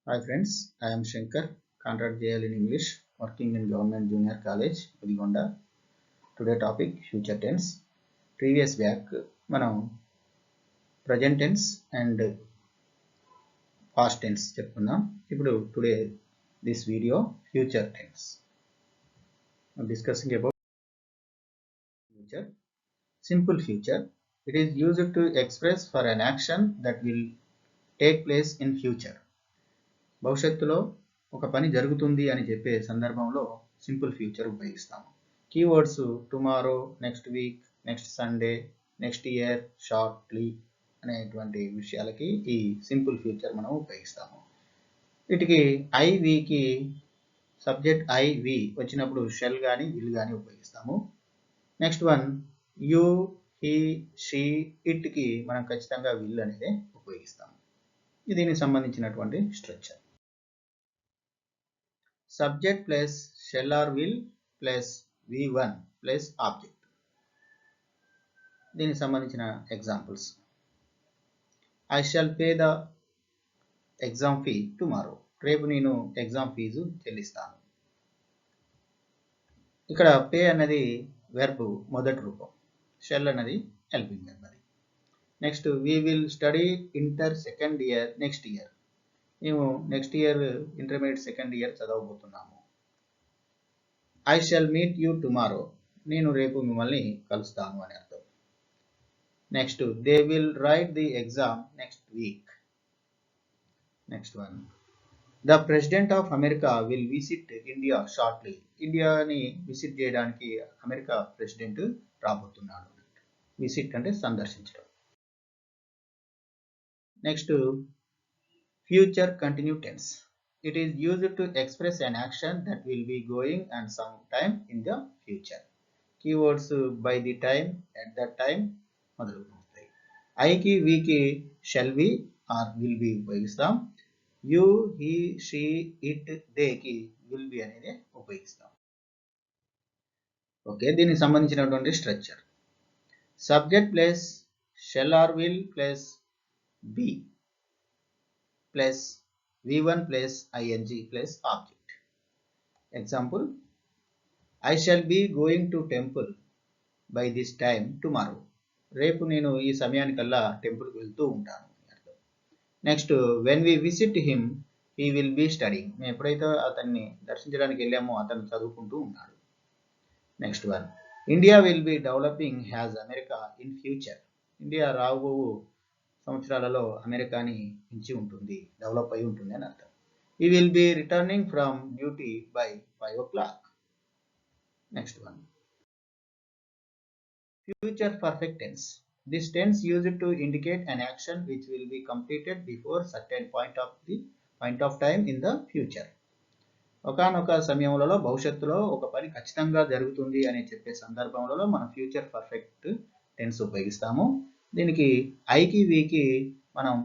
Hi friends, I am Shankar, contract JL in English, working in Government Junior College, Udigonda. Today topic future tense. Previous back మనం present tense and past tense చెప్పుకుందాం. ఇప్పుడు today this video future tense. Discussing about future. Simple future. It is used to express for an action that will take place in future. భవిష్యత్తులో ఒక పని జరుగుతుంది అని చెప్పే సందర్భంలో సింపుల్ ఫ్యూచర్ ఉపయోగిస్తాము. Keywords tomorrow, next week, next Sunday, next year, shortly అనేటువంటి విషయాలకి ఈ సింపుల్ ఫ్యూచర్ మనం ఉపయోగిస్తాము. వీటికి ఐవికి సబ్జెక్ట్ ఐవి వచ్చినప్పుడు షెల్ కానీ విల్ కానీ ఉపయోగిస్తాము. Next one you, he, she, ఇట్కి మనం ఖచ్చితంగా విల్ అనేది ఉపయోగిస్తాము. దీనికి సంబంధించినటువంటి structure. Subject plus shall or will plus V1 plus object. దీనికి సంబంధించిన examples. I shall pay the exam fee tomorrow. రేపు నేను ఎగ్జామ్ ఫీజు చెల్లిస్తాను. ఇక్కడ పే అన్నది వెర్బ్ మొదటి రూపం, షెల్ అన్నది హెల్పింగ్ వెర్బ్. అది next we will study inter second year next year. మేము next year intermediate second year చదవబోతున్నాము. I shall meet you tomorrow. నేను రేపు మిమ్మల్ని కలుస్తాను అని అర్థం. Next they will write the exam next week. Next one the president of America will visit India shortly. ఇండియాని visit చేయడానికి అమెరికా ప్రెసిడెంట్ రాబోతున్నాడు. విజిట్ అంటే సందర్శించడం. Next future continuous tense. It is used to express an action that will be going and sometime in the future. Keywords by the time, at that time మొదలుగా ఉంటాయి. ఐకి వీకి shall be or will be ఉపయోగిస్తాం. You, he, she, it, దేకి will be అనేది ఉపయోగిస్తాం. Okay, దీనికి సంబంధించినటువంటి structure. Subject plus shall or will plus be plus V1 plus ing plus object. Example, I shall be going to temple by this time tomorrow. రేపు నేను ఈ సమయానికల్లా టెంపుల్కి వెళ్తూ ఉంటాను. Next when we visit him he will be studying. మేము ఎప్పుడైతే అతన్ని దర్శించడానికి వెళ్ళామో అతను చదువుకుంటూ ఉన్నాడు. Next one India will be developing has America in future. India రాబో సంవత్సరాలలో అమెరికాని మించి ఉంటుంది, డెవలప్ అయి ఉంటుంది అని అర్థం. He will be returning from duty by 5 o'clock. Next one future perfect tense. This tense used to indicate an action which will be completed before certain point of time in the future. ఒకానొక సమయంలో భవిష్యత్తులో ఒక పని ఖచ్చితంగా జరుగుతుంది అని చెప్పే సందర్భంలో మనం ఫ్యూచర్ పర్ఫెక్ట్ టెన్స్ ఉపయోగిస్తాము. దీనికి ఐకి వీకి మనం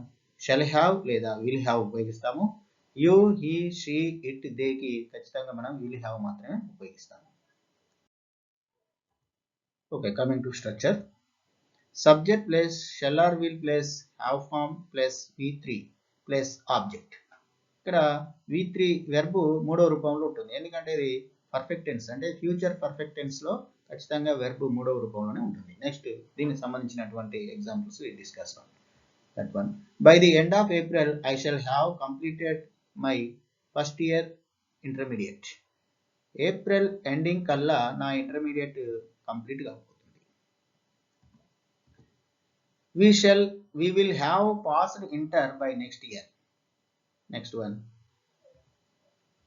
షల్ హ్యావ్ లేదా విల్ హ్యావ్ ఉపయోగిస్తాము. యూ, హీ, షీ, ఇట్, దేకి ఖచ్చితంగా మనం విల్ హ్యావ్ మాత్రమే ఉపయోగిస్తాము. Okay, coming to structure. Subject plus shall or will plus have form plus V3 plus object. ఇక్కడ V3 వెర్బ్ మూడో రూపంలో ఉంటుంది, ఎందుకంటే ఇది పర్ఫెక్ట్ టెన్స్ అంటే ఫ్యూచర్ పర్ఫెక్ట్ టెన్స్ లో ఖచ్చితంగా వెర్బ్ మూడవ రూపంలోనే ఉంటుంది. నెక్స్ట్ దీనికి సంబంధించినటువంటి examples discuss that one. By the end of April I shall have completed my first year intermediate. April ending కల్లా నా ఇంటర్మీడియట్ కంప్లీట్ కాబోతుంది. we will have passed inter by next year. Next one,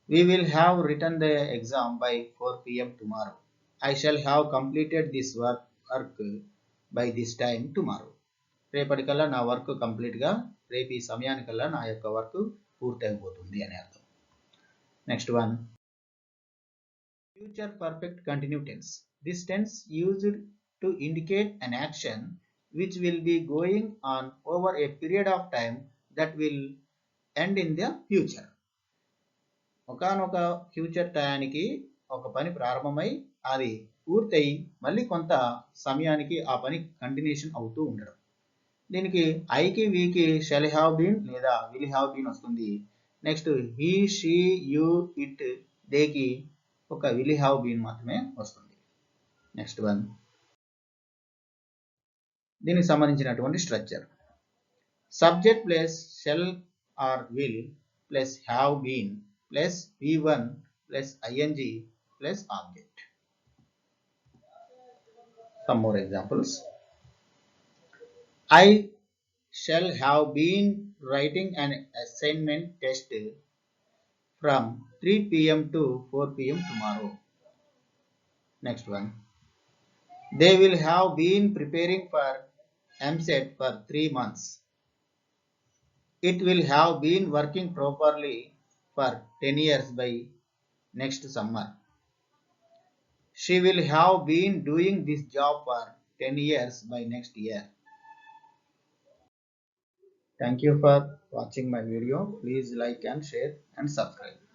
we will have written the exam by 4 p.m. tomorrow. I shall have completed this work by this time tomorrow. రేపటికల్లా నా work కంప్లీట్గా రేపు ఈ సమయానికల్లా నా యొక్క work పూర్తి అయిపోతుంది అని అర్థం. Next one future perfect continue tense. This tense used to indicate an action which will be going on over a period of time that will end in the future. ఒకానొక ఫ్యూచర్ టయానికి ఒక పని ప్రారంభమై అది పూర్తయి మళ్ళీ కొంత సమయానికి ఆ పని కంటిన్యూషన్ అవుతూ ఉండడం. దీనికి ఐకి వీకి షల్ హ్యావ్ బీన్ లేదా విల్ హ్యావ్ బీన్ వస్తుంది. Next he, she, you, it, theyకి ఒక will have been మాత్రమే వస్తుంది. నెక్స్ట్ వన్ దీనికి సంబంధించినటువంటి structure subject plus shall or will plus have been plus v1 plus ing plus object. Some more examples. I shall have been writing an assignment test from 3 p.m. to 4 p.m. tomorrow. Next one. They will have been preparing for MSET for 3 months. It will have been working properly for 10 years by next summer. She will have been doing this job for 10 years by next year. Thank you for watching my video. Please like and share and subscribe.